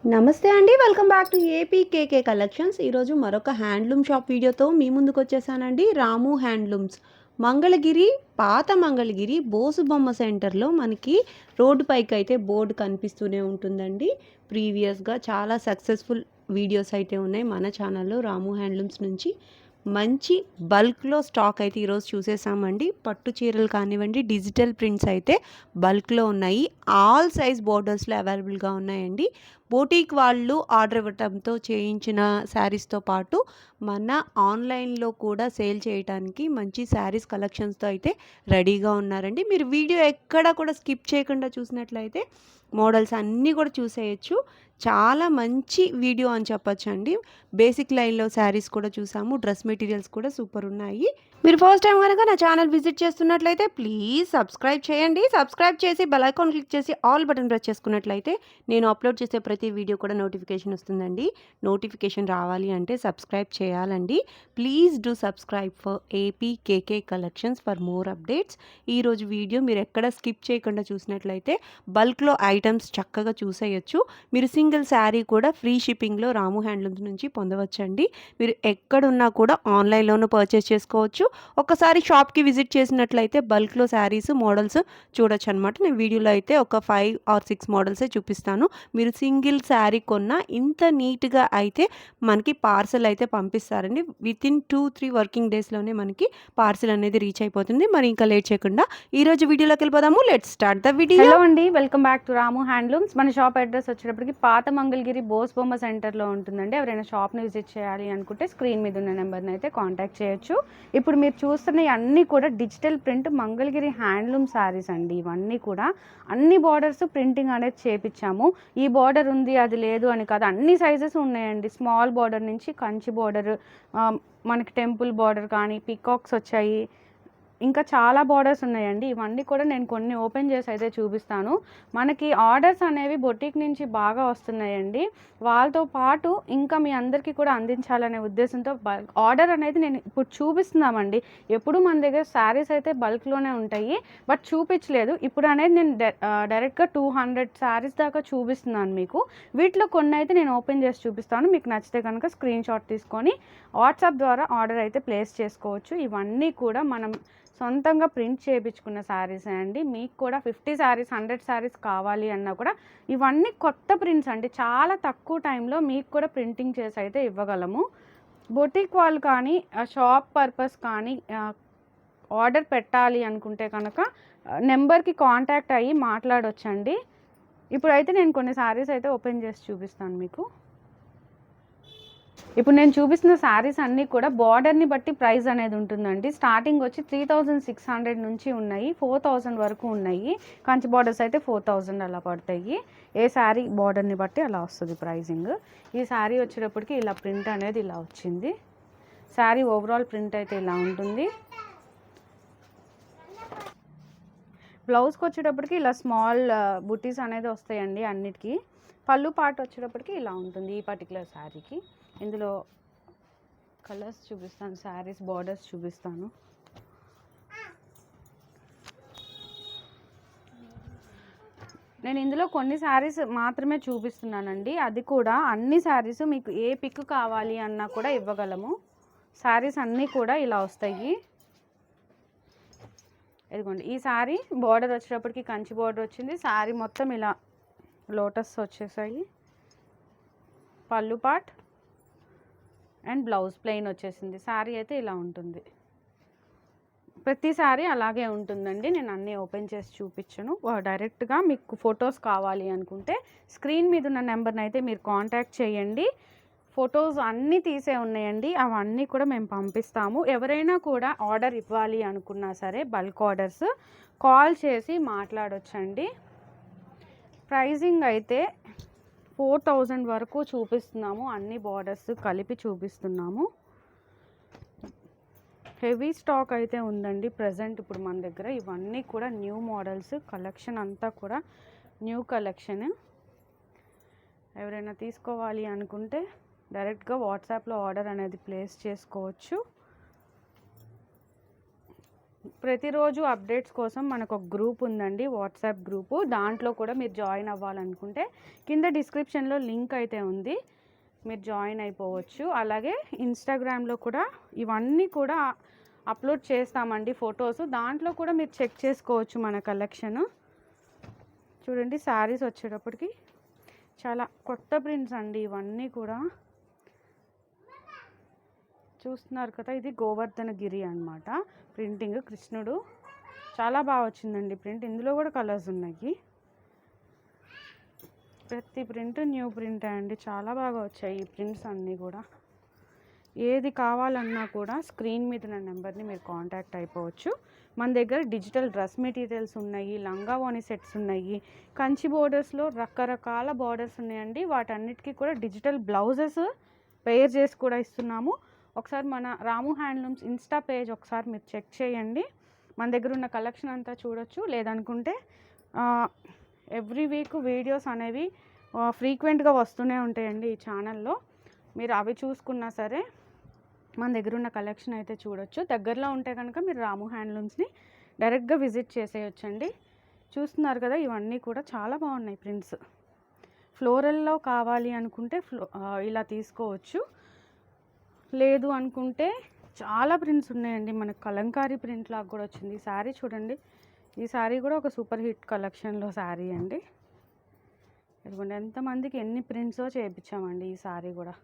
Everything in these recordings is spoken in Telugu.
నమస్తే అండి. Welcome back to AP KK collections. ఈరోజు మరొక హ్యాండ్లూమ్ షాప్ వీడియోతో మీ ముందుకొచ్చేసానండి. రాము హ్యాండ్లూమ్స్ మంగళగిరి, పాత మంగళగిరి బోసుబొమ్మ సెంటర్‌లో మనకి రోడ్డు పైకైతే బోర్డ్ కనిపిస్తూనే ఉంటుందండి. ప్రీవియస్‌గా చాలా సక్సెస్‌ఫుల్ వీడియోస్ అయితే ఉన్నాయి మన ఛానల్‌లో రాము హ్యాండ్లూమ్స్ నుంచి. మంచి బల్క్‌లో స్టాక్ అయితే ఈరోజు చూసేసామండి. పట్టు చీరలు కానివ్వండి, డిజిటల్ ప్రింట్స్ అయితే బల్క్‌లో ఉన్నాయి. ఆల్ సైజ్ బోర్డర్స్‌లో అవైలబుల్‌గా ఉన్నాయండి. బోటీక్ వాళ్ళు ఆర్డర్ ఇవ్వటంతో చేయించిన శారీస్‌తో పాటు మన ఆన్‌లైన్‌లో కూడా సేల్ చేయటానికి మంచి శారీస్ కలెక్షన్స్‌తో అయితే రెడీగా ఉన్నారండి. మీరు వీడియో ఎక్కడ కూడా స్కిప్ చేయకుండా చూసినట్లయితే మోడల్స్ అన్నీ కూడా చూసేయొచ్చు. చాలా మంచి వీడియో అని చెప్పొచ్చండి. బేసిక్ లైన్‌లో శారీస్ కూడా చూసాము. డ్రెస్ మెటీరియల్స్ కూడా సూపర్ ఉన్నాయి. మీరు ఫస్ట్ టైం గనక నా ఛానల్ విజిట్ చేస్తున్నట్లయితే ప్లీజ్ సబ్స్క్రైబ్ చేయండి. సబ్స్క్రైబ్ చేసి బెల్ ఐకాన్ క్లిక్ చేసి ఆల్ బటన్ ప్రెస్ చేసుకున్నట్లయితే నేను అప్లోడ్ చేసే ప్రతి వీడియో కూడా నోటిఫికేషన్ వస్తుందండి. నోటిఫికేషన్ రావాలి అంటే సబ్స్క్రైబ్ చేయాలండి. Please do subscribe for AP KK collections for more updates. ఈరోజు వీడియో మీరు ఎక్కడ స్కిప్ చేయకుండా చూసినట్లయితే బల్క్‌లో ఐటమ్స్ చక్కగా చూసేయొచ్చు. మీరు సింగిల్ శారీ కూడా ఫ్రీ షిప్పింగ్‌లో రాము హ్యాండ్లూమ్స్ నుంచి పొందవచ్చండి. మీరు ఎక్కడున్నా కూడా ఆన్‌లైన్‌లోనూ పర్చేస్ చేసుకోవచ్చు. ఒక్కసారి షాప్‌కి విజిట్ చేసినట్లయితే బల్క్‌లో శారీస్, మోడల్స్ చూడొచ్చనమాట. నేను వీడియోలో అయితే ఒక 5 ఆర్ 6 మోడల్సే చూపిస్తాను. మీరు సింగిల్ శారీ కొన్నా ఇంత నీట్‌గా అయితే మనకి పార్సెల్ అయితే పంపిస్తారండి. వితిన్ 2-3 వర్కింగ్ డేస్‌లోనే మనకి పార్సెల్ అనేది రీచ్ అయిపోతుంది. మరి ఇంకా లేట్ చేయకుండా ఈరోజు వీడియోలోకి వెళ్ళిపోదాము. Let's start the video. Hello అండి, welcome back to Ramu handlooms. మన షాప్ అడ్రస్ వచ్చేటప్పటికి పాత మంగళగిరి బోస్బొమ్మ సెంటర్లో ఉంటుందండి. ఎవరైనా షాప్ని విజిట్ చేయాలి అనుకుంటే స్క్రీన్ మీద ఉన్న నెంబర్ని అయితే కాంటాక్ట్ చేయొచ్చు. ఇప్పుడు మీరు చూస్తున్న అన్నీ కూడా digital print Mangalagiri handloom saris అండి. ఇవన్నీ కూడా అన్ని బార్డర్స్ ప్రింటింగ్ అనేది చేపించాము. ఈ బార్డర్ ఉంది అది లేదు అని కాదు, అన్ని సైజెస్ ఉన్నాయండి. స్మాల్ బార్డర్ నుంచి కంచి బార్డర్, మనకి టెంపుల్ బార్డర్ కానీ పికాక్స్ వచ్చాయి, ఇంకా చాలా బార్డర్స్ ఉన్నాయండి. ఇవన్నీ కూడా నేను కొన్ని ఓపెన్ చేసి అయితే చూపిస్తాను. మనకి ఆర్డర్స్ అనేవి బొటిక్ నుంచి బాగా వస్తున్నాయండి. వాళ్ళతో పాటు ఇంకా మీ అందరికీ కూడా అందించాలనే ఉద్దేశంతో ఆర్డర్ అనేది నేను ఇప్పుడు చూపిస్తున్నామండి. ఎప్పుడు మన దగ్గర శారీస్ అయితే బల్క్లోనే ఉంటాయి, బట్ చూపించలేదు. ఇప్పుడు అనేది నేను డైరెక్ట్గా 200 శారీస్ దాకా చూపిస్తున్నాను మీకు. వీటిలో కొన్ని అయితే నేను ఓపెన్ చేసి చూపిస్తాను. మీకు నచ్చితే కనుక స్క్రీన్ షాట్ తీసుకొని వాట్సాప్ ద్వారా ఆర్డర్ అయితే ప్లేస్ చేసుకోవచ్చు. ఇవన్నీ కూడా మనం సొంతంగా ప్రింట్ చేయించుకున్న శారీసే అండి. మీకు కూడా 50 శారీస్ 100 శారీస్ కావాలి అన్నా కూడా ఇవన్నీ కొత్త ప్రింట్స్ అండి. చాలా తక్కువ టైంలో మీకు కూడా ప్రింటింగ్ చేసి అయితే ఇవ్వగలము. బొటిక్ వాళ్ళు కానీ షాప్ పర్పస్ కానీ ఆర్డర్ పెట్టాలి అనుకుంటే కనుక నెంబర్కి కాంటాక్ట్ అయ్యి మాట్లాడొచ్చండి. ఇప్పుడైతే నేను కొన్ని శారీస్ అయితే ఓపెన్ చేసి చూపిస్తాను మీకు. ఇప్పుడు నేను చూపిస్తున్న శారీస్ అన్నీ కూడా బార్డర్ని బట్టి ప్రైస్ అనేది ఉంటుందండి. స్టార్టింగ్ వచ్చి 3600 నుంచి ఉన్నాయి, 4000 వరకు ఉన్నాయి. కంచి బార్డర్స్ అయితే 4000 అలా పడతాయి. ఏ శారీ బార్డర్ని బట్టి అలా వస్తుంది ప్రైజింగ్. ఈ శారీ వచ్చేటప్పటికి ఇలా ప్రింట్ అనేది ఇలా వచ్చింది. శారీ ఓవరాల్ ప్రింట్ అయితే ఇలా ఉంటుంది. బ్లౌజ్కి వచ్చేటప్పటికి ఇలా స్మాల్ బుటీస్ అనేది వస్తాయండి అన్నిటికీ. పళ్ళు పార్ట్ వచ్చేటప్పటికి ఇలా ఉంటుంది ఈ పర్టికులర్ శారీకి. ఇందులో కలర్స్ చూపిస్తాను, శారీస్ బార్డర్స్ చూపిస్తాను. నేను ఇందులో కొన్ని శారీస్ మాత్రమే చూపిస్తున్నానండి. అది కూడా అన్ని శారీస్ మీకు ఏ పిక్ కావాలి అన్నా కూడా ఇవ్వగలము. శారీస్ అన్నీ కూడా ఇలా వస్తాయి. ఇదిగోండి, ఈ శారీ బార్డర్ వచ్చేటప్పటికి కంచి బార్డర్ వచ్చింది. శారీ మొత్తం ఇలా లోటస్ వచ్చేసాయి. పళ్ళు పార్ట్ అండ్ బ్లౌజ్ ప్లెయిన్ వచ్చేసింది. శారీ అయితే ఇలా ఉంటుంది. ప్రతి శారీ అలాగే ఉంటుందండి. నేను అన్నీ ఓపెన్ చేసి చూపించను. డైరెక్ట్గా మీకు ఫొటోస్ కావాలి అనుకుంటే స్క్రీన్ మీద ఉన్న నెంబర్ని అయితే మీరు కాంటాక్ట్ చేయండి. ఫొటోస్ అన్నీ తీసే ఉన్నాయండి, అవన్నీ కూడా మేము పంపిస్తాము. ఎవరైనా కూడా ఆర్డర్ ఇవ్వాలి అనుకున్నా సరే బల్క్ ఆర్డర్స్ కాల్ చేసి మాట్లాడొచ్చండి. ప్రైజింగ్ అయితే 4000 వరకు చూపిస్తున్నాము. అన్ని బార్డర్స్ కలిపి చూపిస్తున్నాము. హెవీ స్టాక్ అయితే ఉందండి ప్రజెంట్ ఇప్పుడు మన దగ్గర. ఇవన్నీ కూడా న్యూ మోడల్స్, కలెక్షన్ అంతా కూడా న్యూ కలెక్షన్. ఎవరైనా తీసుకోవాలి అనుకుంటే డైరెక్ట్గా వాట్సాప్లో ఆర్డర్ అనేది ప్లేస్ చేసుకోవచ్చు. ప్రతిరోజు అప్డేట్స్ కోసం మనకు ఒక గ్రూప్ ఉందండి, వాట్సాప్ గ్రూపు. దాంట్లో కూడా మీరు జాయిన్ అవ్వాలనుకుంటే కింద డిస్క్రిప్షన్లో లింక్ అయితే ఉంది, మీరు జాయిన్ అయిపోవచ్చు. అలాగే ఇన్స్టాగ్రామ్లో కూడా ఇవన్నీ కూడా అప్లోడ్ చేస్తామండి ఫొటోస్, దాంట్లో కూడా మీరు చెక్ చేసుకోవచ్చు మన కలెక్షన్. చూడండి శారీస్ వచ్చేటప్పటికి చాలా కొత్త ప్రింట్స్ అండి ఇవన్నీ కూడా. చూస్తున్నారు కదా, ఇది గోవర్ధనగిరి అన్నమాట ప్రింటింగ్, కృష్ణుడు. చాలా బాగా వచ్చిందండి ప్రింట్. ఇందులో కూడా కలర్స్ ఉన్నాయి. ప్రతి ప్రింట్ న్యూ ప్రింట్ అండి, చాలా బాగా వచ్చాయి ఈ ప్రింట్స్ అన్నీ కూడా. ఏది కావాలన్నా కూడా స్క్రీన్ మీద ఉన్న నెంబర్ని మీరు కాంటాక్ట్ అయిపోవచ్చు. మన దగ్గర డిజిటల్ డ్రెస్ మెటీరియల్స్ ఉన్నాయి, లంగా ఓని సెట్స్ ఉన్నాయి, కంచి బోర్డర్స్లో రకరకాల బోర్డర్స్ ఉన్నాయండి. వాటన్నిటికీ కూడా డిజిటల్ బ్లౌజెస్ పేర్ చేసి కూడా ఇస్తున్నాము. ఒకసారి మన రాము హ్యాండ్లూమ్స్ ఇన్స్టా పేజ్ ఒకసారి మీరు చెక్ చేయండి, మన దగ్గర ఉన్న కలెక్షన్ అంతా చూడొచ్చు. లేదనుకుంటే ఎవ్రీ వీక్ వీడియోస్ అనేవి ఫ్రీక్వెంట్గా వస్తూనే ఉంటాయండి ఈ ఛానల్లో, మీరు అవి చూసుకున్నా సరే మన దగ్గర ఉన్న కలెక్షన్ అయితే చూడొచ్చు. దగ్గరలో ఉంటే కనుక మీరు రాము హ్యాండ్లూమ్స్ని డైరెక్ట్గా విజిట్ చేసేయొచ్చండి. చూస్తున్నారు కదా, ఇవన్నీ కూడా చాలా బాగున్నాయి ప్రింట్స్. ఫ్లోరల్లో కావాలి అనుకుంటే ఇలా తీసుకోవచ్చు, లేదు అనుకుంటే చాలా ప్రింట్స్ ఉన్నాయండి. మనకు కలంకారీ ప్రింట్ లాగా కూడా వచ్చింది. ఈ శారీ చూడండి, ఈ శారీ కూడా ఒక సూపర్ హిట్ కలెక్షన్లో శారీ అండి. ఇదిగోండి, ఎంతమందికి ఎన్ని ప్రింట్సో చేయించామండి ఈ శారీ కూడా.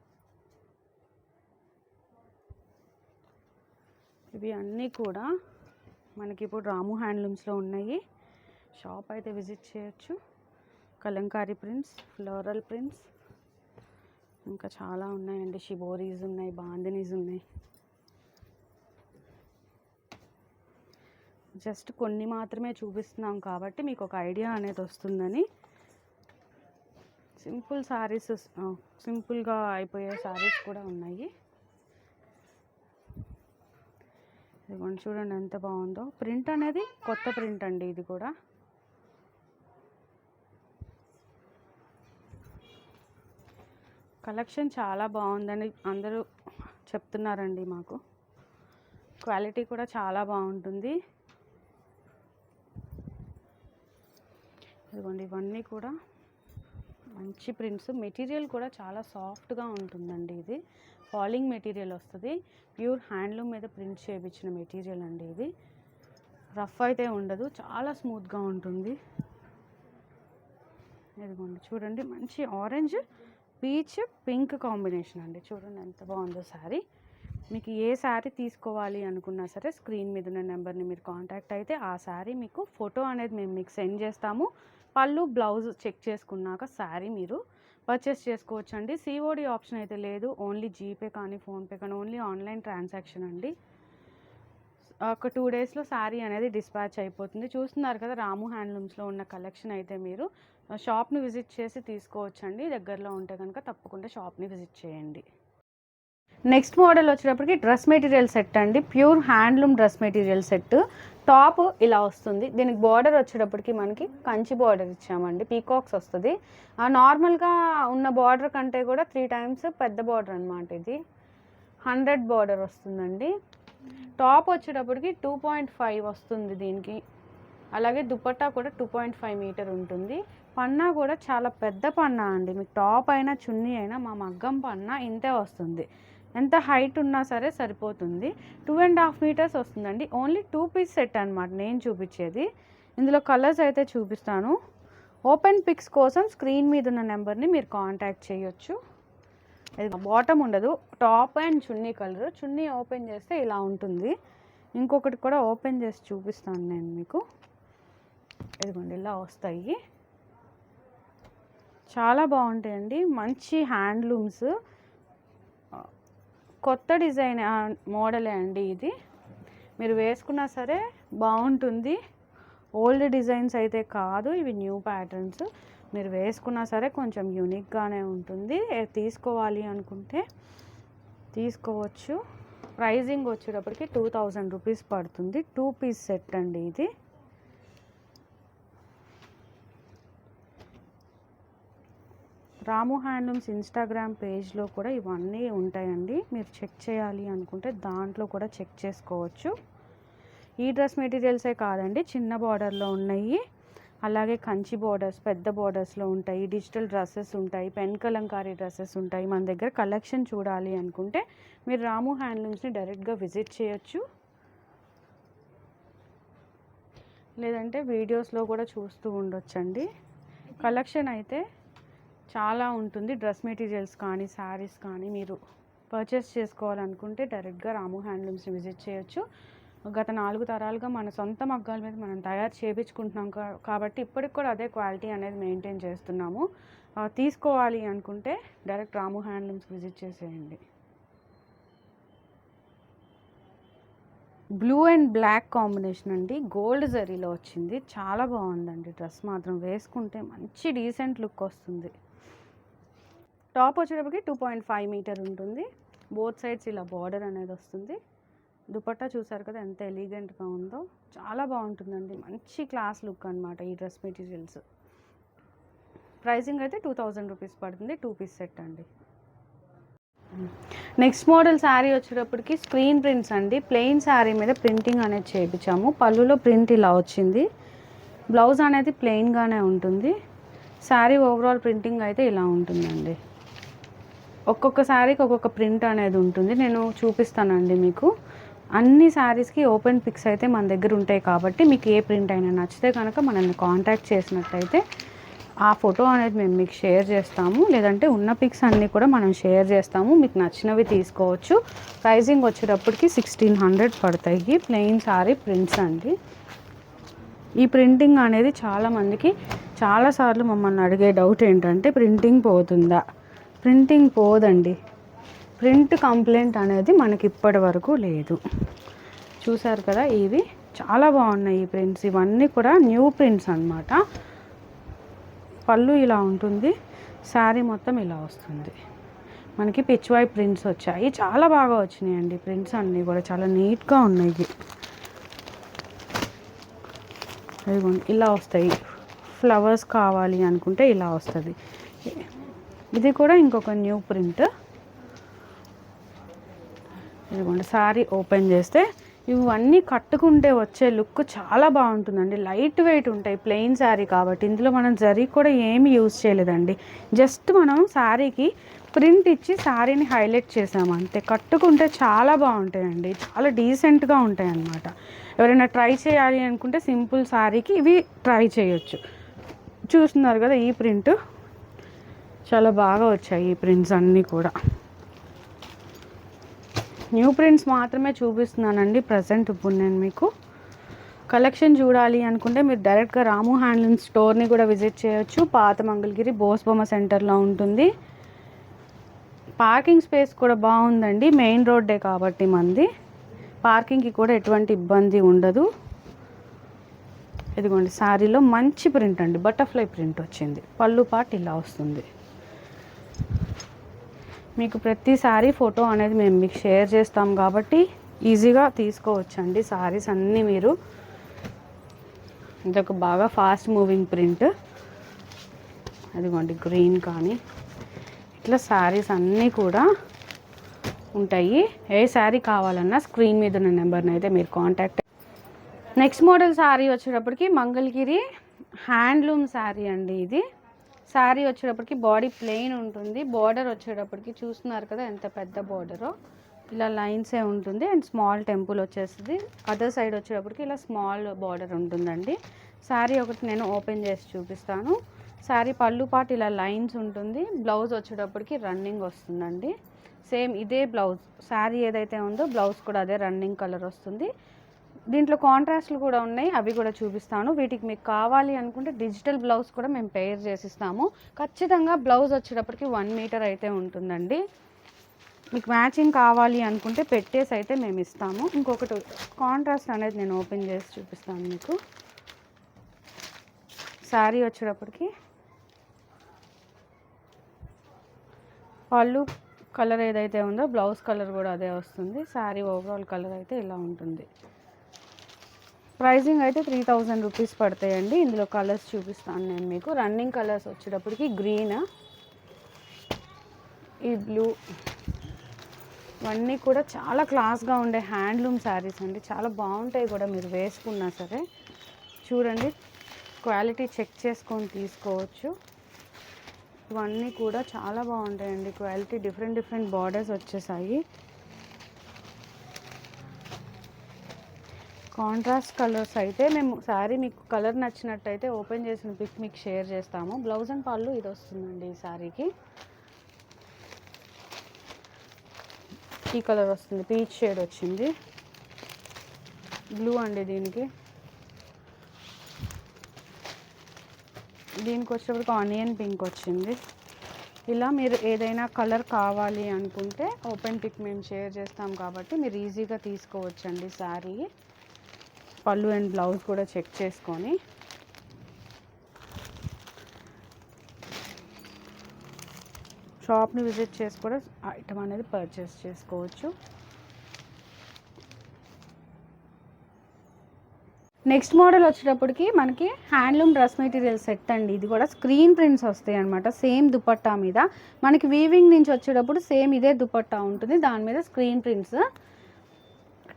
ఇవి అన్నీ కూడా మనకి ఇప్పుడు రాము హ్యాండ్లూమ్స్లో ఉన్నాయి. షాప్ అయితే విజిట్ చేయొచ్చు. కలంకారీ ప్రింట్స్, ఫ్లోరల్ ప్రింట్స్ ఇంకా చాలా ఉన్నాయండి. షిబోరీస్ ఉన్నాయి, బాందినీస్ ఉన్నాయి. జస్ట్ కొన్ని మాత్రమే చూపిస్తున్నాం కాబట్టి మీకు ఒక ఐడియా అనేది వస్తుందని. సింపుల్ శారీస్, సింపుల్గా అయిపోయే శారీస్ కూడా ఉన్నాయి. ఇదిగోండి చూడండి ఎంత బాగుందో ప్రింట్ అనేది, కొత్త ప్రింట్ అండి ఇది కూడా. కలెక్షన్ చాలా బాగుందని అందరూ చెప్తున్నారండి మాకు. క్వాలిటీ కూడా చాలా బాగుంటుంది. ఇదిగోండి ఇవన్నీ కూడా మంచి ప్రింట్స్. మెటీరియల్ కూడా చాలా సాఫ్ట్గా ఉంటుందండి. ఇది ఫాలింగ్ మెటీరియల్ వస్తుంది, ప్యూర్ హ్యాండ్లూమ్ మీద ప్రింట్ చేయించిన మెటీరియల్ అండి. ఇది రఫ్ అయితే ఉండదు, చాలా స్మూత్గా ఉంటుంది. ఇదిగోండి చూడండి, మంచి ఆరెంజ్, పీచ్, పింక్ కాంబినేషన్ అండి. చూడండి ఎంత బాగుందో శారీ. మీకు ఏ శారీ తీసుకోవాలి అనుకున్నా సరే స్క్రీన్ మీద ఉన్న నెంబర్ని మీరు కాంటాక్ట్ అయితే ఆ శారీ మీకు ఫోటో అనేది మేము మీకు సెండ్ చేస్తాము. పళ్ళు, బ్లౌజ్ చెక్ చేసుకున్నాక శారీ మీరు పర్చేస్ చేసుకోవచ్చు అండి. సిఓడి ఆప్షన్ అయితే లేదు, ఓన్లీ జీపే కానీ ఫోన్పే కానీ, ఓన్లీ ఆన్లైన్ ట్రాన్సాక్షన్ అండి. ఒక 2 డేస్లో శారీ అనేది డిస్పాచ్ అయిపోతుంది. చూస్తున్నారు కదా, రాము హ్యాండ్లూమ్స్లో ఉన్న కలెక్షన్ అయితే మీరు షాప్ని విజిట్ చేసి తీసుకోవచ్చండి. దగ్గరలో ఉంటే కనుక తప్పకుండా షాప్ని విజిట్ చేయండి. నెక్స్ట్ మోడల్ వచ్చేటప్పటికి డ్రెస్ మెటీరియల్ సెట్ అండి, pure handloom dress material set. Top ఇలా వస్తుంది, దీనికి బార్డర్ వచ్చేటప్పటికి మనకి కంచి బార్డర్ ఇచ్చామండి, పీకాక్స్ వస్తుంది. నార్మల్గా ఉన్న బార్డర్ కంటే కూడా 3 times పెద్ద బార్డర్ అనమాట. ఇది 100 బార్డర్ వస్తుందండి. టాప్ వచ్చేటప్పటికి 2.5 వస్తుంది దీనికి. అలాగే దుపట్టా కూడా 2.5 మీటర్ ఉంటుంది. పన్నా కూడా చాలా పెద్ద పన్నా అండి. మీకు టాప్ అయినా చున్నీ అయినా మా మగ్గం పన్నా ఇంతే వస్తుంది. ఎంత హైట్ ఉన్నా సరే సరిపోతుంది. 2.5 meters వస్తుందండి. ఓన్లీ 2 piece సెట్ అనమాట నేను చూపించేది. ఇందులో కలర్స్ అయితే చూపిస్తాను. ఓపెన్ పిక్స్ కోసం స్క్రీన్ మీద ఉన్న నెంబర్ని మీరు కాంటాక్ట్ చేయొచ్చు. ఇది బాటమ్ ఉండదు, top and chunni colour. Chunni open చేస్తే ఇలా ఉంటుంది. ఇంకొకటి కూడా ఓపెన్ చేసి చూపిస్తాను నేను మీకు. ఇదిగోండి ఇలా వస్తాయి, చాలా బాగుంటాయండి. మంచి హ్యాండ్లూమ్స్, కొత్త డిజైన్ మోడలే అండి ఇది. మీరు వేసుకున్నా సరే బాగుంటుంది. ఓల్డ్ డిజైన్స్ అయితే కాదు, ఇవి న్యూ ప్యాటర్న్స్. మీరు వేసుకున్నా సరే కొంచెం యూనిక్గానే ఉంటుంది. తీసుకోవాలి అనుకుంటే తీసుకోవచ్చు. ప్రైజింగ్ వచ్చేటప్పటికి 2000 రూపీస్ పడుతుంది. 2 piece సెట్ అండి ఇది. రాము హ్యాండ్లూమ్స్ ఇన్స్టాగ్రామ్ పేజ్లో కూడా ఇవన్నీ ఉంటాయండి. మీరు చెక్ చేయాలి అనుకుంటే దాంట్లో కూడా చెక్ చేసుకోవచ్చు. ఈ డ్రెస్ మెటీరియల్సే కాదండి, చిన్న బార్డర్లో ఉన్నాయి, అలాగే కంచి బార్డర్స్, పెద్ద బార్డర్స్లో ఉంటాయి, డిజిటల్ డ్రెస్సెస్ ఉంటాయి, పెన్ కలంకారీ డ్రెస్సెస్ ఉంటాయి. మన దగ్గర కలెక్షన్ చూడాలి అనుకుంటే మీరు రాము హ్యాండ్లూమ్స్ని డైరెక్ట్గా విజిట్ చేయొచ్చు, లేదంటే వీడియోస్లో కూడా చూస్తూ ఉండొచ్చండి. కలెక్షన్ అయితే చాలా ఉంటుంది. డ్రెస్ మెటీరియల్స్ కానీ శారీస్ కానీ మీరు పర్చేస్ చేసుకోవాలనుకుంటే డైరెక్ట్గా రాము హ్యాండ్లూమ్స్ని విజిట్ చేయొచ్చు. గత 4 తరాలుగా మన సొంత మగ్గాల మీద మనం తయారు చేయించుకుంటున్నాం కాబట్టి ఇప్పటికి కూడా అదే క్వాలిటీ అనేది మెయింటైన్ చేస్తున్నాము. తీసుకోవాలి అనుకుంటే డైరెక్ట్ రాము హ్యాండ్లూమ్స్ విజిట్ చేసేయండి. బ్లూ అండ్ బ్లాక్ కాంబినేషన్ అండి, గోల్డ్ జరీలో వచ్చింది, చాలా బాగుందండి. డ్రెస్ మాత్రం వేసుకుంటే మంచి డీసెంట్ లుక్ వస్తుంది. టాప్ వచ్చేటప్పటికి 2.5 మీటర్ ఉంటుంది. బోత్ సైడ్స్ ఇలా బార్డర్ అనేది వస్తుంది. దుపట్టా చూసారు కదా ఎంత ఎలిగెంట్గా ఉందో, చాలా బాగుంటుందండి. మంచి క్లాస్ లుక్ అనమాట ఈ డ్రెస్ మెటీరియల్స్. ప్రైసింగ్ అయితే 2000 రూపీస్ పడుతుంది. 2 పీస్ సెట్ అండి. నెక్స్ట్ మోడల్ శారీ వచ్చేటప్పటికి స్క్రీన్ ప్రింట్స్ అండి. ప్లెయిన్ శారీ మీద ప్రింటింగ్ అనేది చేయించాము. పళ్ళులో ప్రింట్ ఇలా వచ్చింది. బ్లౌజ్ అనేది ప్లెయిన్గానే ఉంటుంది. శారీ ఓవరాల్ ప్రింటింగ్ అయితే ఇలా ఉంటుందండి. ఒక్కొక్క శారీకి ఒక్కొక్క ప్రింట్ అనేది ఉంటుంది. నేను చూపిస్తానండి మీకు. అన్ని శారీస్కి ఓపెన్ పిక్స్ అయితే మన దగ్గర ఉంటాయి కాబట్టి మీకు ఏ ప్రింట్ అయినా నచ్చితే కనుక మనల్ని కాంటాక్ట్ చేసినట్టయితే ఆ ఫోటో అనేది మేము మీకు షేర్ చేస్తాము, లేదంటే ఉన్న పిక్స్ అన్నీ కూడా మనం షేర్ చేస్తాము. మీకు నచ్చినవి తీసుకోవచ్చు. ప్రైజింగ్ వచ్చేటప్పటికి 1600 పడతాయి. ప్లెయిన్ శారీ ప్రింట్స్ అండి. ఈ ప్రింటింగ్ అనేది చాలామందికి చాలాసార్లు మమ్మల్ని అడిగే డౌట్ ఏంటంటే ప్రింటింగ్ పోతుందా? ప్రింటింగ్ పోదండి. ప్రింట్ కంప్లైంట్ అనేది మనకి ఇప్పటి వరకు లేదు. చూసారు కదా, ఇవి చాలా బాగున్నాయి ఈ ప్రింట్స్. ఇవన్నీ కూడా న్యూ ప్రింట్స్ అన్నమాట. పళ్ళు ఇలా ఉంటుంది, శారీ మొత్తం ఇలా వస్తుంది. మనకి పిచ్వాయ్ ప్రింట్స్ వచ్చాయి, చాలా బాగా వచ్చినాయండి ప్రింట్స్ అన్నీ కూడా, చాలా నీట్గా ఉన్నాయి. ఇదిగోండి ఇలా వస్తాయి. ఫ్లవర్స్ కావాలి అనుకుంటే ఇలా వస్తుంది. ఇది కూడా ఇంకొక న్యూ ప్రింట్. ఇదిగోండి శారీ ఓపెన్ చేస్తే ఇవన్నీ కట్టుకుంటే వచ్చే లుక్ చాలా బాగుంటుందండి. లైట్ వెయిట్ ఉంటాయి, ప్లెయిన్ శారీ కాబట్టి. ఇందులో మనం జరీ కూడా ఏమి యూజ్ చేయలేదండి. జస్ట్ మనం శారీకి ప్రింట్ ఇచ్చి శారీని హైలైట్ చేసాము అంతే. కట్టుకుంటే చాలా బాగుంటాయండి, చాలా డీసెంట్గా ఉంటాయి అన్నమాట. ఎవరైనా ట్రై చేయాలి అనుకుంటే సింపుల్ శారీకి ఇవి ట్రై చేయొచ్చు. చూస్తున్నారు కదా, ఈ ప్రింట్ చాలా బాగా వచ్చాయి. ఈ ప్రింట్స్ అన్నీ కూడా న్యూ ప్రింట్స్ మాత్రమే చూపిస్తున్నానండి ప్రజెంట్. ఇప్పుడు నేను మీకు కలెక్షన్ చూడాలి అనుకుంటే మీరు డైరెక్ట్గా రాము హ్యాండ్లూమ్స్ స్టోర్ని కూడా విజిట్ చేయొచ్చు. పాత మంగళగిరి బోస్బొమ్మ సెంటర్లో ఉంటుంది. పార్కింగ్ స్పేస్ కూడా బాగుందండి, మెయిన్ రోడ్డే కాబట్టి మంది పార్కింగ్కి కూడా ఎటువంటి ఇబ్బంది ఉండదు. ఇదిగోండి శారీలో మంచి ప్రింట్ అండి, బటర్ఫ్లై ప్రింట్ వచ్చింది. పళ్ళు పార్ట్ ఇలా వస్తుంది. మీకు ప్రతి శారీ ఫోటో అనేది మేము మీకు షేర్ చేస్తాం కాబట్టి ఈజీగా తీసుకోవచ్చండి శారీస్ అన్నీ మీరు. ఇదొక బాగా ఫాస్ట్ మూవింగ్ ప్రింట్. అదిగోండి గ్రీన్ కానీ ఇట్లా శారీస్ అన్నీ కూడా ఉంటాయి. ఏ శారీ కావాలన్నా స్క్రీన్ మీద ఉన్న నెంబర్ని అయితే మీరు కాంటాక్ట్. నెక్స్ట్ మోడల్ శారీ వచ్చేటప్పటికి మంగళగిరి హ్యాండ్లూమ్ శారీ అండి. ఇది శారీ వచ్చేటప్పటికి బాడీ ప్లెయిన్ ఉంటుంది. బార్డర్ వచ్చేటప్పటికి చూస్తున్నారు కదా ఎంత పెద్ద బార్డరో, ఇలా లైన్సే ఉంటుంది అండ్ స్మాల్ టెంపుల్ వచ్చేస్తుంది. అదర్ సైడ్ వచ్చేటప్పటికి ఇలా స్మాల్ బార్డర్ ఉంటుందండి. శారీ ఒకటి నేను ఓపెన్ చేసి చూపిస్తాను. శారీ పళ్ళు పాటు ఇలా లైన్స్ ఉంటుంది. బ్లౌజ్ వచ్చేటప్పటికి రన్నింగ్ వస్తుందండి. సేమ్ ఇదే బ్లౌజ్, శారీ ఏదైతే ఉందో బ్లౌజ్ కూడా అదే రన్నింగ్ కలర్ వస్తుంది. దీంట్లో కాంట్రాస్ట్లు కూడా ఉన్నాయి, అవి కూడా చూపిస్తాను. వీటికి మీకు కావాలి అనుకుంటే డిజిటల్ బ్లౌజ్ కూడా మేము పేర్ చేసిస్తాము. ఖచ్చితంగా బ్లౌజ్ వచ్చేటప్పటికి 1 మీటర్ అయితే ఉంటుందండి. మీకు మ్యాచింగ్ కావాలి అనుకుంటే పెట్టేసి అయితే మేము ఇస్తాము. ఇంకొకటి కాంట్రాస్ట్ అనేది నేను ఓపెన్ చేసి చూపిస్తాను మీకు. శారీ వచ్చేటప్పటికి పళ్ళు కలర్ ఏదైతే ఉందో బ్లౌజ్ కలర్ కూడా అదే వస్తుంది. శారీ ఓవరాల్ కలర్ అయితే ఇలా ఉంటుంది. ప్రైజింగ్ అయితే 3000 రూపీస్ పడతాయండి. ఇందులో కలర్స్ చూపిస్తాను నేను మీకు. రన్నింగ్ కలర్స్ వచ్చేటప్పటికి గ్రీన్, ఈ బ్లూ, ఇవన్నీ కూడా చాలా క్లాస్గా ఉండే హ్యాండ్లూమ్ శారీస్ అండి. చాలా బాగుంటాయి కూడా మీరు వేసుకున్నా సరే. చూడండి, క్వాలిటీ చెక్ చేసుకొని తీసుకోవచ్చు. ఇవన్నీ కూడా చాలా బాగుంటాయండి క్వాలిటీ. డిఫరెంట్ బార్డర్స్ వచ్చేసాయి. కాంట్రాస్ట్ కలర్స్ అయితే మేము శారీ మీకు కలర్ నచ్చినట్టయితే ఓపెన్ చేసిన పిక్ మీకు షేర్ చేస్తాము. బ్లౌజ్ అండ్ పళ్ళు ఇది వస్తుందండి ఈ శారీకి. ఈ కలర్ వస్తుంది, పీచ్ షేడ్ వచ్చింది. బ్లూ అండి దీనికి వచ్చేటప్పటికి ఆనియన్ పింక్ వచ్చింది. ఇలా మీరు ఏదైనా కలర్ కావాలి అనుకుంటే ఓపెన్ పిక్ మేము షేర్ చేస్తాం కాబట్టి మీరు ఈజీగా తీసుకోవచ్చండి శారీ. పళ్ళు అండ్ బ్లౌజ్ కూడా చెక్ చేసుకొని షాప్ని విజిట్ చేసి కూడా ఐటమ్ అనేది పర్చేస్ చేసుకోవచ్చు. నెక్స్ట్ మోడల్ వచ్చేటప్పటికి మనకి హ్యాండ్లూమ్ డ్రెస్ మెటీరియల్ సెట్ అండి. ఇది కూడా స్క్రీన్ ప్రింట్స్ వస్తాయి అనమాట. సేమ్ దుపట్టా మీద మనకి వీవింగ్ నుంచి వచ్చేటప్పుడు సేమ్ ఇదే దుపట్టా ఉంటుంది, దాని మీద స్క్రీన్ ప్రింట్స్.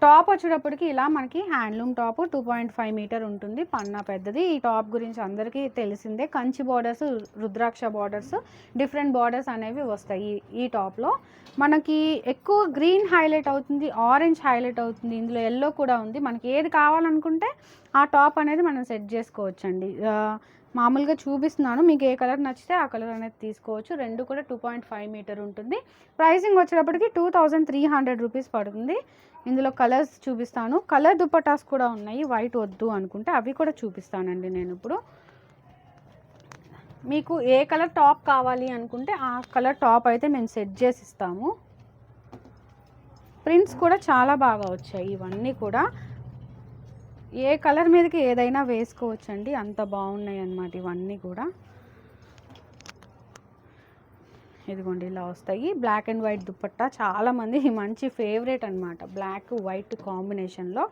టాప్ వచ్చేటప్పటికి ఇలా మనకి హ్యాండ్లూమ్ టాప్ 2.5 మీటర్ ఉంటుంది, పన్నా పెద్దది. ఈ టాప్ గురించి అందరికీ తెలిసిందే. కంచి బార్డర్స్, రుద్రాక్ష బార్డర్స్, డిఫరెంట్ బార్డర్స్ అనేవి వస్తాయి. ఈ టాప్లో మనకి ఎక్కువ గ్రీన్ హైలైట్ అవుతుంది, ఆరెంజ్ హైలైట్ అవుతుంది, ఇందులో ఎల్లో కూడా ఉంది. మనకి ఏది కావాలనుకుంటే ఆ టాప్ అనేది మనం సెట్ చేసుకోవచ్చండి. మామూలుగా చూపిస్తున్నాను, మీకు ఏ కలర్ నచ్చితే ఆ కలర్ అనేది తీసుకోవచ్చు. రెండు కూడా 2.5 మీటర్ ఉంటుంది. ప్రైసింగ్ వచ్చేటప్పటికి 2300 రూపీస్ పడుతుంది. ఇందులో కలర్స్ చూపిస్తాను. కలర్ దుపటాస్ కూడా ఉన్నాయి, వైట్ వద్దు అనుకుంటే అవి కూడా చూపిస్తానండి నేను ఇప్పుడు. మీకు ఏ కలర్ టాప్ కావాలి అనుకుంటే ఆ కలర్ టాప్ అయితే మేము సెట్ చేసి ఇస్తాము. ప్రింట్స్ కూడా చాలా బాగా వచ్చాయి. ఇవన్నీ కూడా ఏ కలర్ మీదకి ఏదైనా వేసుకోవచ్చండి, అంత బాగున్నాయి అన్నమాట ఇవన్నీ కూడా. ఇదిగోండి ఇలా వస్తాయి. బ్లాక్ అండ్ వైట్ దుపట్టా చాలామంది మంచి ఫేవరెట్ అనమాట, బ్లాక్ వైట్ కాంబినేషన్లో.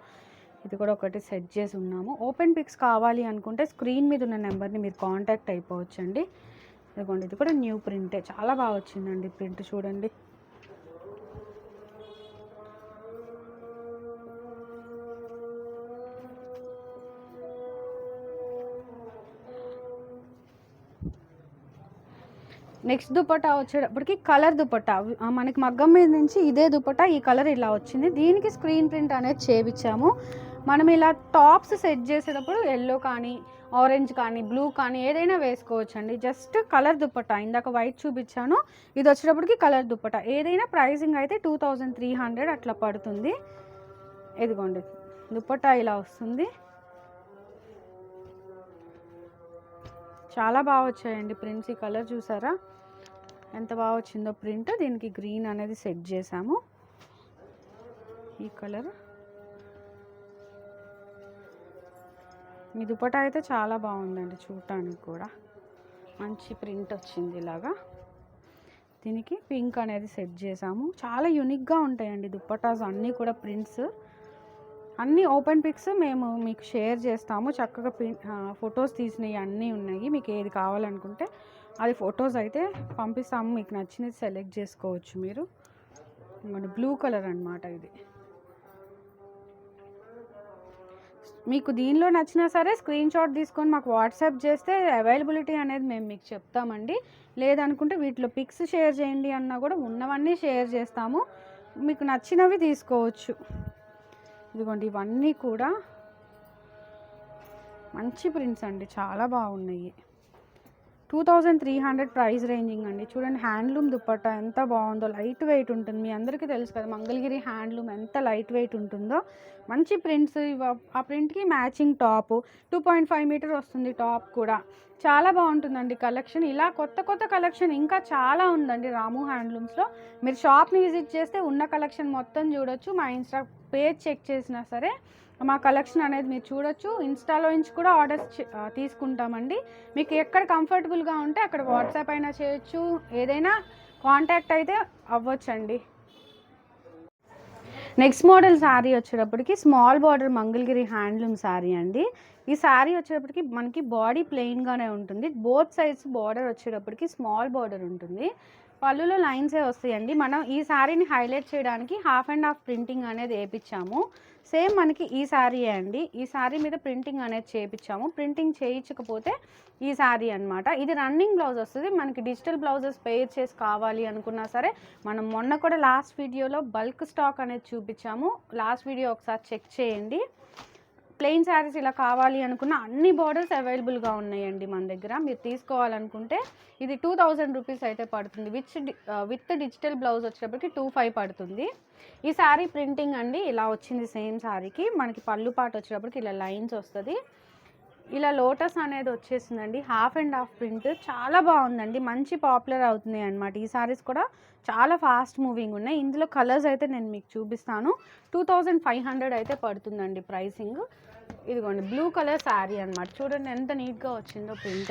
ఇది కూడా ఒకటి సెట్ చేసి ఉన్నాము. ఓపెన్ పిక్స్ కావాలి అనుకుంటే స్క్రీన్ మీద ఉన్న నెంబర్ని మీరు కాంటాక్ట్ అయిపోవచ్చండి. ఇదిగోండి ఇది కూడా న్యూ ప్రింటే, చాలా బాగా వచ్చిందండి ప్రింట్ చూడండి. నెక్స్ట్ దుపట్టా వచ్చేటప్పటికి కలర్ దుపట్టా, మనకి మగ్గం మీద నుంచి ఇదే దుపట్టా ఈ కలర్ ఇలా వచ్చింది. దీనికి స్క్రీన్ ప్రింట్ అనేది చేపించాము. మనం ఇలా టాప్స్ సెట్ చేసేటప్పుడు ఎల్లో కానీ, ఆరెంజ్ కానీ, బ్లూ కానీ ఏదైనా వేసుకోవచ్చండి. జస్ట్ కలర్ దుపట్టా, ఇందాక వైట్ చూపించాను, ఇది వచ్చేటప్పటికి కలర్ దుపట్టా. ఏదైనా ప్రైసింగ్ అయితే 2300 అట్లా పడుతుంది. ఇదిగోండి దుపట్టా ఇలా వస్తుంది. చాలా బాగా వచ్చాయండి ప్రింట్స్. ఈ కలర్ చూసారా ఎంత బాగా వచ్చిందో ప్రింట్. దీనికి గ్రీన్ అనేది సెట్ చేసాము. ఈ కలర్ మీ దుపట్టా అయితే చాలా బాగుందండి చూడటానికి కూడా. మంచి ప్రింట్ వచ్చింది ఇలాగా. దీనికి పింక్ అనేది సెట్ చేసాము. చాలా యూనిక్గా ఉంటాయండి దుపట్టాస్ అన్నీ కూడా. ప్రింట్స్ అన్నీ ఓపెన్ పిక్స్ మేము మీకు షేర్ చేస్తాము. చక్కగా ఫొటోస్ తీసినవి అన్నీ ఉన్నాయి. మీకు ఏది కావాలనుకుంటే అది ఫొటోస్ అయితే పంపిస్తాము, మీకు నచ్చినది సెలెక్ట్ చేసుకోవచ్చు మీరు. మన బ్లూ కలర్ అన్నమాట ఇది. మీకు దీనిలో నచ్చినా సరే స్క్రీన్ షాట్ తీసుకొని మాకు వాట్సాప్ చేస్తే అవైలబిలిటీ అనేది మేము మీకు చెప్తామండి. లేదనుకుంటే వీటిలో పిక్స్ షేర్ చేయండి అన్నా కూడా ఉన్నవన్నీ షేర్ చేస్తాము, మీకు నచ్చినవి తీసుకోవచ్చు. ఇదిగోండి ఇవన్నీ కూడా మంచి ప్రింట్స్ అండి, చాలా బాగున్నాయి. 2300 ప్రైస్ రేంజింగ్ అండి. చూడండి హ్యాండ్లూమ్ దుపట్టా ఎంత బాగుందో, లైట్ వెయిట్ ఉంటుంది. మీ అందరికీ తెలుసు కదా మంగళగిరి హ్యాండ్లూమ్ ఎంత లైట్ వెయిట్ ఉంటుందో. మంచి ప్రింట్స్. ఆ ప్రింట్కి మ్యాచింగ్ టాప్ 2.5 మీటర్ వస్తుంది. టాప్ కూడా చాలా బాగుంటుందండి కలెక్షన్. ఇలా కొత్త కలెక్షన్ ఇంకా చాలా ఉందండి రాము హ్యాండ్లూమ్స్లో. మీరు షాప్ని విజిట్ చేస్తే ఉన్న కలెక్షన్ మొత్తం చూడొచ్చు. మా ఇన్స్టా పేజ్ చెక్ చేసినా సరే మా కలెక్షన్ అనేది మీరు చూడొచ్చు. ఇన్స్టాలో నుంచి కూడా ఆర్డర్స్ తీసుకుంటామండి. మీకు ఎక్కడ కంఫర్టబుల్గా ఉంటే అక్కడ వాట్సాప్ అయినా చేయొచ్చు, ఏదైనా కాంటాక్ట్ అయితే అవ్వచ్చండి. నెక్స్ట్ మోడల్ శారీ వచ్చేటప్పటికి small border Mangalagiri handloom sari అండి. ఈ శారీ వచ్చేటప్పటికి మనకి బాడీ ప్లెయిన్గానే ఉంటుంది. బోత్ సైడ్స్ బార్డర్ వచ్చేటప్పటికి స్మాల్ బార్డర్ ఉంటుంది. పళ్ళులో లైన్సే వస్తాయండి. మనం ఈ శారీని హైలైట్ చేయడానికి హాఫ్ అండ్ హాఫ్ ప్రింటింగ్ అనేది వేయించాము. సేమ్ మనకి ఈ శారీయే అండి. ఈ శారీ మీద ప్రింటింగ్ అనేది చేయించాము. ప్రింటింగ్ చేయించకపోతే ఈ శారీ అనమాట. ఇది రన్నింగ్ బ్లౌజ్ వస్తుంది. మనకి డిజిటల్ బ్లౌజెస్ పేర్ చేసి కావాలి అనుకున్నా సరే, మనం మొన్న కూడా లాస్ట్ వీడియోలో బల్క్ స్టాక్ అనేది చూపించాము. లాస్ట్ వీడియో ఒకసారి చెక్ చేయండి. ప్లెయిన్ శారీస్ ఇలా కావాలి అనుకున్న అన్ని బార్డర్స్ అవైలబుల్గా ఉన్నాయండి మన దగ్గర. మీరు తీసుకోవాలనుకుంటే ఇది 2000 రూపీస్ అయితే పడుతుంది. విత్ డిజిటల్ బ్లౌజ్ వచ్చేటప్పటికి 2500 పడుతుంది. ఈ శారీ ప్రింటింగ్ అండి ఇలా వచ్చింది. సేమ్ శారీకి మనకి పళ్ళు పాటు వచ్చేటప్పటికి ఇలా లైన్స్ వస్తుంది. ఇలా లోటస్ అనేది వచ్చేసిందండి. హాఫ్ అండ్ హాఫ్ ప్రింట్ చాలా బాగుందండి. మంచి పాపులర్ అవుతున్నాయి అన్నమాట. ఈ శారీస్ కూడా చాలా ఫాస్ట్ మూవింగ్ ఉన్నాయి. ఇందులో కలర్స్ అయితే నేను మీకు చూపిస్తాను. 2500 అయితే పడుతుందండి ప్రైసింగ్. ఇదిగోండి బ్లూ కలర్ శారీ అనమాట. చూడండి ఎంత నీట్గా వచ్చిందో ప్రింట్.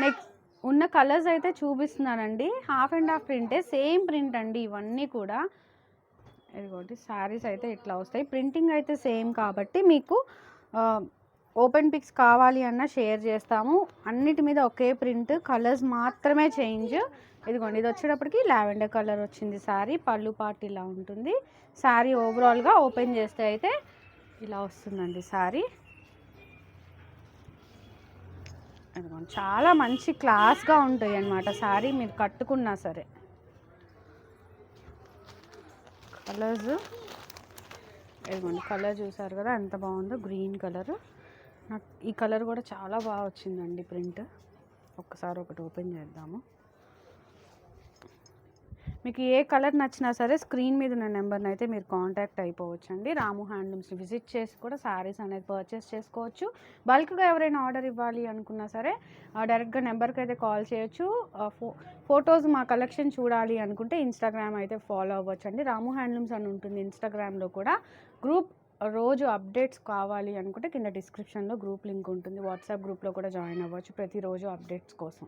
నెక్స్ట్ ఉన్న కలర్స్ అయితే చూపిస్తున్నానండి. హాఫ్ అండ్ హాఫ్ ప్రింటే, సేమ్ ప్రింట్ అండి ఇవన్నీ కూడా. ఇదిగోండి శారీస్ అయితే ఇట్లా వస్తాయి. ప్రింటింగ్ అయితే సేమ్ కాబట్టి మీకు ఓపెన్ పిక్స్ కావాలి అన్న షేర్ చేస్తాము. అన్నిటి మీద ఒకే ప్రింట్, కలర్స్ మాత్రమే చేంజ్. ఇదిగోండి ఇది వచ్చేటప్పటికి లావెండర్ కలర్ వచ్చింది శారీ. పళ్ళు పార్ట్ ఇలా ఉంటుంది. శారీ ఓవరాల్గా ఓపెన్ చేస్తే అయితే ఇలా వస్తుందండి శారీ. ఇదిగోండి చాలా మంచి క్లాస్గా ఉంటాయి అన్నమాట శారీ మీరు కట్టుకున్నా సరే. కలర్స్ ఇదిగోండి కలర్ చూసారు కదా ఎంత బాగుందో, గ్రీన్ కలర్. నాకు ఈ కలర్ కూడా చాలా బాగా వచ్చిందండి ప్రింట్. ఒక్కసారి ఒకటి ఓపెన్ చేద్దాము. మీకు ఏ కలర్ నచ్చినా సరే స్క్రీన్ మీద ఉన్న నెంబర్ని అయితే మీరు కాంటాక్ట్ అయిపోవచ్చు అండి. రాము హ్యాండ్లూమ్స్ని విజిట్ చేసి కూడా శారీస్ అనేది పర్చేస్ చేసుకోవచ్చు. బల్క్గా ఎవరైనా ఆర్డర్ ఇవ్వాలి అనుకున్నా సరే డైరెక్ట్గా నెంబర్కి అయితే కాల్ చేయొచ్చు. ఫొటోస్ మా కలెక్షన్ చూడాలి అనుకుంటే ఇన్స్టాగ్రామ్ అయితే ఫాలో అవ్వచ్చు అండి. రాము హ్యాండ్లూమ్స్ అని ఉంటుంది ఇన్స్టాగ్రామ్లో కూడా. గ్రూప్ రోజు అప్డేట్స్ కావాలి అనుకుంటే కింద డిస్క్రిప్షన్లో గ్రూప్ లింక్ ఉంటుంది. వాట్సాప్ గ్రూప్లో కూడా జాయిన్ అవ్వచ్చు ప్రతిరోజు అప్డేట్స్ కోసం.